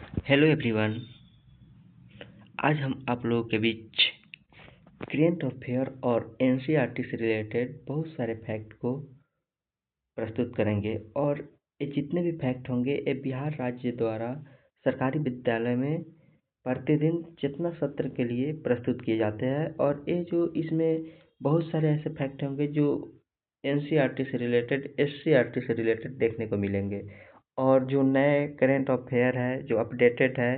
Hello everyone. आज हम आप लोगों के बीच करेंट अफेयर और एनसीईआरटी से रिलेटेड बहुत सारे फैक्ट को प्रस्तुत करेंगे और ये जितने भी फैक्ट होंगे ये बिहार राज्य द्वारा सरकारी विद्यालय में प्रतिदिन चेतना सत्र के लिए प्रस्तुत किए जाते हैं। और ये जो इसमें बहुत सारे ऐसे फैक्ट होंगे जो एनसीईआरटी से रिलेटेड एससीईआरटी से रिलेटेड देखने को मिलेंगे और जो नए करेंट अफेयर है जो अपडेटेड है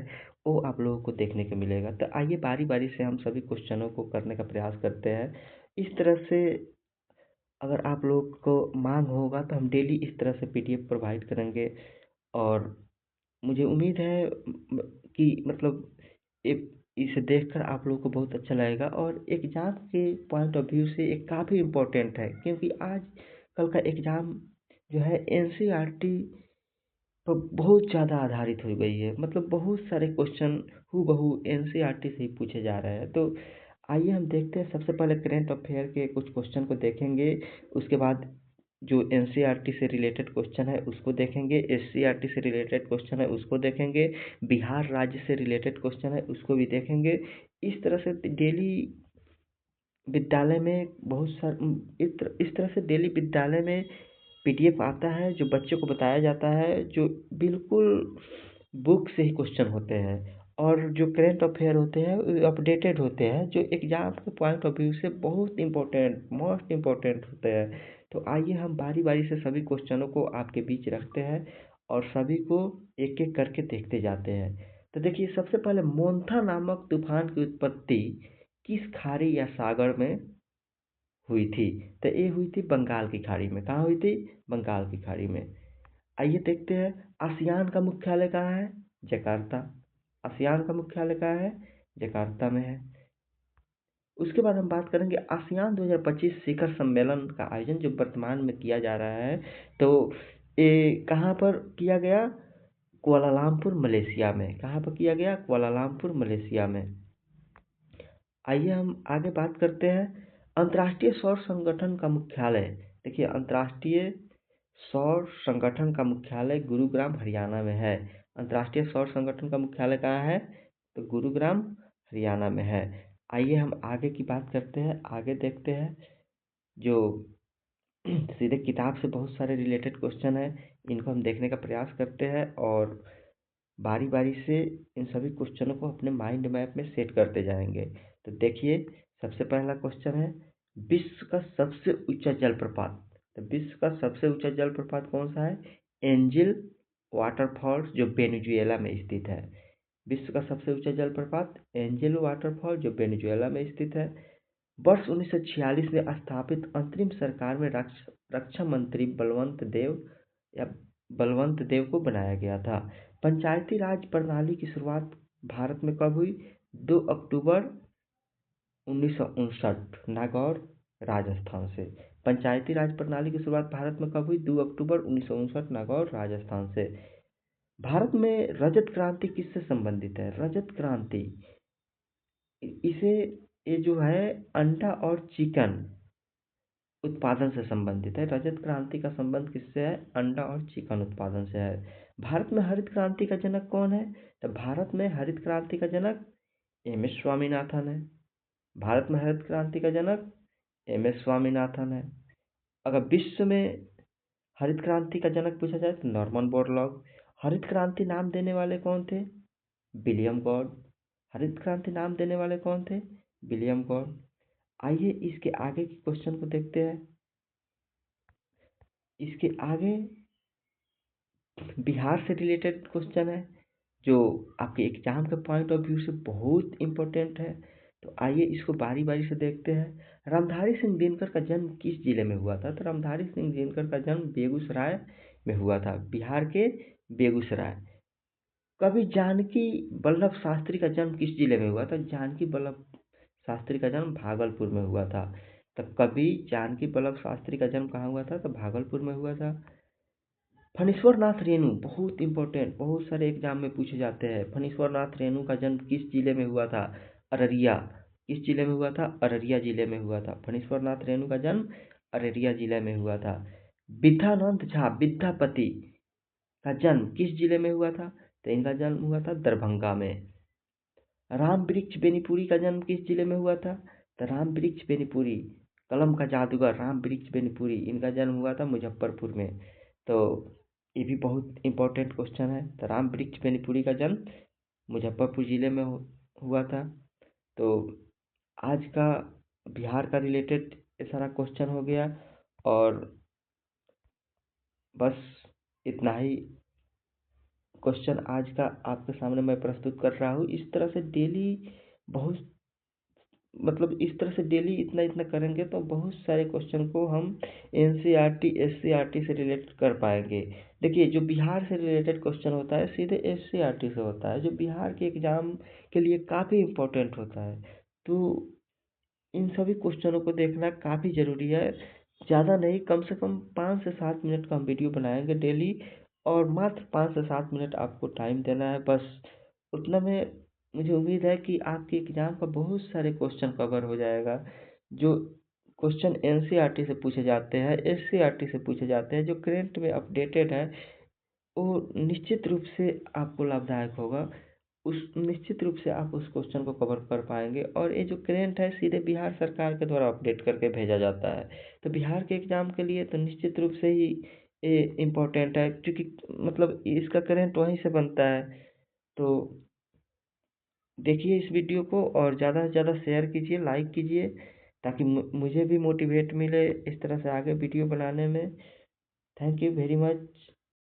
वो आप लोगों को देखने को मिलेगा। तो आइए बारी बारी से हम सभी क्वेश्चनों को करने का प्रयास करते हैं। इस तरह से अगर आप लोग को मांग होगा तो हम डेली इस तरह से पीडीएफ प्रोवाइड करेंगे और मुझे उम्मीद है कि मतलब इसे देखकर आप लोगों को बहुत अच्छा लगेगा और एग्ज़ाम के पॉइंट ऑफ व्यू से ये काफ़ी इम्पोर्टेंट है, क्योंकि आज कल का एग्ज़ाम जो है एनसीईआरटी पर बहुत ज़्यादा आधारित हो गई है। मतलब बहुत सारे क्वेश्चन हूबहू एनसीईआरटी से ही पूछे जा रहे हैं। तो आइए हम देखते हैं, सबसे पहले करेंट अफेयर के कुछ क्वेश्चन को देखेंगे, उसके बाद जो एनसीईआरटी से रिलेटेड क्वेश्चन है उसको देखेंगे, एससीईआरटी से रिलेटेड क्वेश्चन है उसको देखेंगे, बिहार राज्य से रिलेटेड क्वेश्चन है उसको भी देखेंगे। इस तरह से डेली विद्यालय में बहुत सारे इस तरह से डेली विद्यालय में पीडीएफ आता है जो बच्चों को बताया जाता है, जो बिल्कुल बुक से ही क्वेश्चन होते हैं और जो करेंट अफेयर होते हैं अपडेटेड होते हैं, जो एग्ज़ाम के पॉइंट ऑफ व्यू से बहुत इम्पोर्टेंट मोस्ट इम्पोर्टेंट होते हैं। तो आइए हम बारी बारी से सभी क्वेश्चनों को आपके बीच रखते हैं और सभी को एक एक करके देखते जाते हैं। तो देखिए, सबसे पहले मोन्था नामक तूफान की उत्पत्ति किस खाड़ी या सागर में हुई थी? तो ये हुई थी बंगाल की खाड़ी में। कहाँ हुई थी? बंगाल की खाड़ी में। आइए देखते हैं, आसियान का मुख्यालय कहाँ है? जकार्ता। आसियान का मुख्यालय कहाँ है? जकार्ता में है। उसके बाद हम बात करेंगे आसियान 2025 शिखर सम्मेलन का आयोजन जो वर्तमान में किया जा रहा है, तो ये कहाँ पर किया गया? कुआलालंपुर मलेशिया में। कहाँ पर किया गया? कुआलालंपुर मलेशिया में। आइए हम आगे बात करते हैं, अंतर्राष्ट्रीय सौर संगठन का मुख्यालय। देखिए, अंतर्राष्ट्रीय सौर संगठन का मुख्यालय गुरुग्राम हरियाणा में है। अंतर्राष्ट्रीय सौर संगठन का मुख्यालय कहाँ है? तो गुरुग्राम हरियाणा में है। आइए हम आगे की बात करते हैं, आगे देखते हैं जो सीधे किताब से बहुत सारे रिलेटेड क्वेश्चन हैं, इनको हम देखने का प्रयास करते हैं और बारी बारी से इन सभी क्वेश्चनों को अपने माइंड मैप में सेट करते जाएंगे। तो देखिए, सबसे पहला क्वेश्चन है, विश्व का सबसे ऊंचा जलप्रपात। तो विश्व का सबसे ऊंचा जलप्रपात कौन सा है? एंजिल वाटरफॉल्स जो वेनेजुएला में स्थित है। विश्व का सबसे ऊंचा जलप्रपात एंजेलो वाटरफॉल जो वेनेजुएला में स्थित है। वर्ष 1946 में स्थापित अंतरिम सरकार में रक्षा मंत्री बलवंत देव को बनाया गया था। पंचायती राज प्रणाली की शुरुआत भारत में कब हुई? 2 अक्टूबर 1959 नागौर राजस्थान से। पंचायती राज प्रणाली की शुरुआत भारत में कब हुई? 2 अक्टूबर 1959 नागौर राजस्थान से। भारत में रजत क्रांति किससे संबंधित है? रजत क्रांति इसे ये जो है अंडा और चिकन उत्पादन से संबंधित है। रजत क्रांति का संबंध किससे है? अंडा और चिकन उत्पादन से है। भारत में हरित क्रांति का जनक कौन है? तो भारत में हरित क्रांति का जनक एम एस स्वामीनाथन है। भारत में हरित क्रांति का जनक एम एस स्वामीनाथन है। अगर विश्व में हरित क्रांति का जनक पूछा जाए तो नॉर्मन बोरलॉग। हरित क्रांति नाम देने वाले कौन थे? William God. हरित क्रांति नाम देने वाले कौन थे? William God. आइए इसके आगे के क्वेश्चन को देखते हैं। इसके आगे बिहार से रिलेटेड क्वेश्चन है जो आपके एग्जाम के पॉइंट ऑफ व्यू से बहुत इम्पोर्टेंट है। तो आइए इसको बारी बारी से देखते हैं। रामधारी सिंह दिनकर का जन्म किस जिले में हुआ था? तो रामधारी सिंह दिनकर का जन्म बेगूसराय में हुआ था, बिहार के बेगूसराय। कवि जानकी वल्लभ शास्त्री का जन्म किस जिले में हुआ था? जानकी वल्लभ शास्त्री का जन्म भागलपुर में हुआ था। तो कवि जानकी वल्लभ शास्त्री का जन्म कहाँ हुआ था? तो भागलपुर में हुआ था। फणीश्वर नाथ रेणु बहुत इंपॉर्टेंट, बहुत सारे एग्जाम में पूछे जाते हैं। फणीश्वर नाथ रेणु का जन्म किस जिले में हुआ था? अररिया। किस जिले में हुआ था? अररिया जिले में हुआ था। फणीश्वर नाथ रेणु का जन्म अररिया जिले में हुआ था। विद्यानंद झा विद्यापति का जन्म किस जिले में हुआ था? तो इनका जन्म हुआ था दरभंगा में। राम वृक्ष बेनीपुरी का जन्म किस जिले में हुआ था? तो राम वृक्ष बेनीपुरी, कलम का जादूगर राम वृक्ष बेनीपुरी, इनका जन्म हुआ था मुजफ्फरपुर में। तो ये भी बहुत इम्पोर्टेंट क्वेश्चन है। तो राम वृक्ष बेनीपुरी का जन्म मुजफ्फरपुर जिले में हुआ था। तो आज का बिहार का रिलेटेड ये सारा क्वेश्चन हो गया, और बस इतना ही क्वेश्चन आज का आपके सामने मैं प्रस्तुत कर रहा हूँ। इस तरह से डेली बहुत, मतलब इस तरह से डेली इतना इतना करेंगे तो बहुत सारे क्वेश्चन को हम एनसीईआरटी एससीईआरटी से रिलेट कर पाएंगे। देखिए, जो बिहार से रिलेटेड क्वेश्चन होता है सीधे एससीईआरटी से होता है, जो बिहार के एग्ज़ाम के लिए काफ़ी इम्पोर्टेंट होता है। तो इन सभी क्वेश्चनों को देखना काफ़ी ज़रूरी है। ज़्यादा नहीं, कम से कम 5 से 7 मिनट का हम वीडियो बनाएंगे डेली, और मात्र 5 से 7 मिनट आपको टाइम देना है बस। उतना में मुझे उम्मीद है कि आपके एग्ज़ाम का बहुत सारे क्वेश्चन कवर हो जाएगा। जो क्वेश्चन एनसीईआरटी से पूछे जाते हैं, एससीईआरटी से पूछे जाते हैं, जो करंट में अपडेटेड है, वो निश्चित रूप से आपको लाभदायक होगा। उस निश्चित रूप से आप उस क्वेश्चन को कवर कर पाएंगे। और ये जो करंट है सीधे बिहार सरकार के द्वारा अपडेट करके भेजा जाता है, तो बिहार के एग्ज़ाम के लिए तो निश्चित रूप से ही ये इम्पोर्टेंट है, क्योंकि मतलब इसका करंट वहीं से बनता है। तो देखिए इस वीडियो को, और ज़्यादा से ज़्यादा शेयर कीजिए, लाइक कीजिए, ताकि मुझे भी मोटिवेट मिले इस तरह से आगे वीडियो बनाने में। Thank you very much.